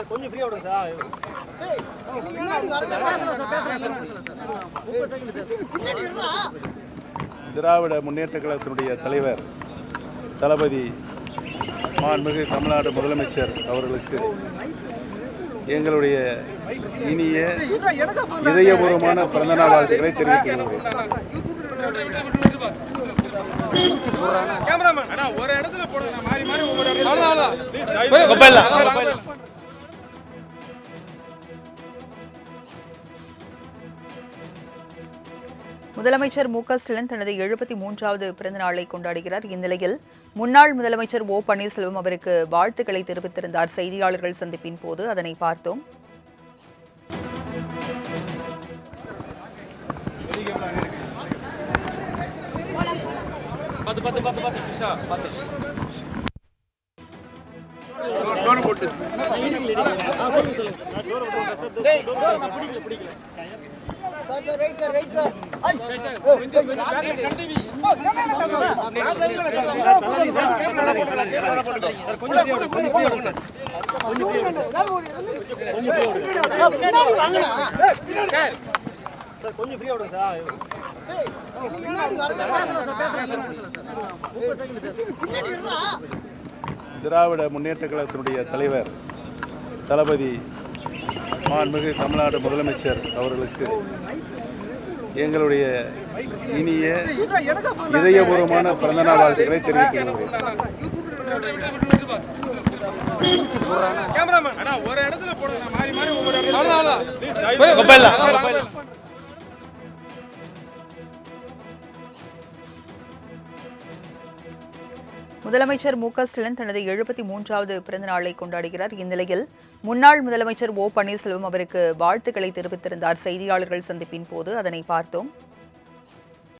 கொஞ்சம் ஃப்ரீயா விடுங்க சார். திராவிட முன்னேற்ற கழகத்தினுடைய தலைவர் தளபதி மாண்புமிகு தமிழ்நாடு முதலமைச்சர் அவர்களுக்கு எங்களுடைய இனிய இதயபூர்வமான பிறந்தநாள் வாழ்த்துக்களை தெரிவித்துள்ளோம். முதலமைச்சர் மு.க.ஸ்டாலின் தனது 73வது பிறந்த நாளை கொண்டாடுகிறார். இந்நிலையில் முன்னாள் முதலமைச்சர் ஓ பன்னீர்செல்வம் அவருக்கு வாழ்த்துக்களை தெரிவித்திருந்தார். செய்தியாளர்கள் சந்திப்பின் போது அதனை பார்த்தோம். கொஞ்சம் ஃப்ரீயா விடுங்க சார். திராவிட முன்னேற்ற கழகத்தினுடைய தலைவர் தளபதி மாண்புமிகு தமிழ்நாடு முதலமைச்சர் அவர்களுக்கு எங்களுடைய இனிய இதயபூர்வமான பிறந்தநாள் வாழ்த்துக்களை தெரிவித்துள்ளோம். முதலமைச்சர் மு.க.ஸ்டாலின் தனது 73வது பிறந்த நாளை கொண்டாடுகிறார். இந்நிலையில் முன்னாள் முதலமைச்சர் ஓ பன்னீர்செல்வம் அவருக்கு வாழ்த்துக்களை தெரிவித்திருந்தார். செய்தியாளர்கள் சந்திப்பின் போது அதனை பார்த்தோம்.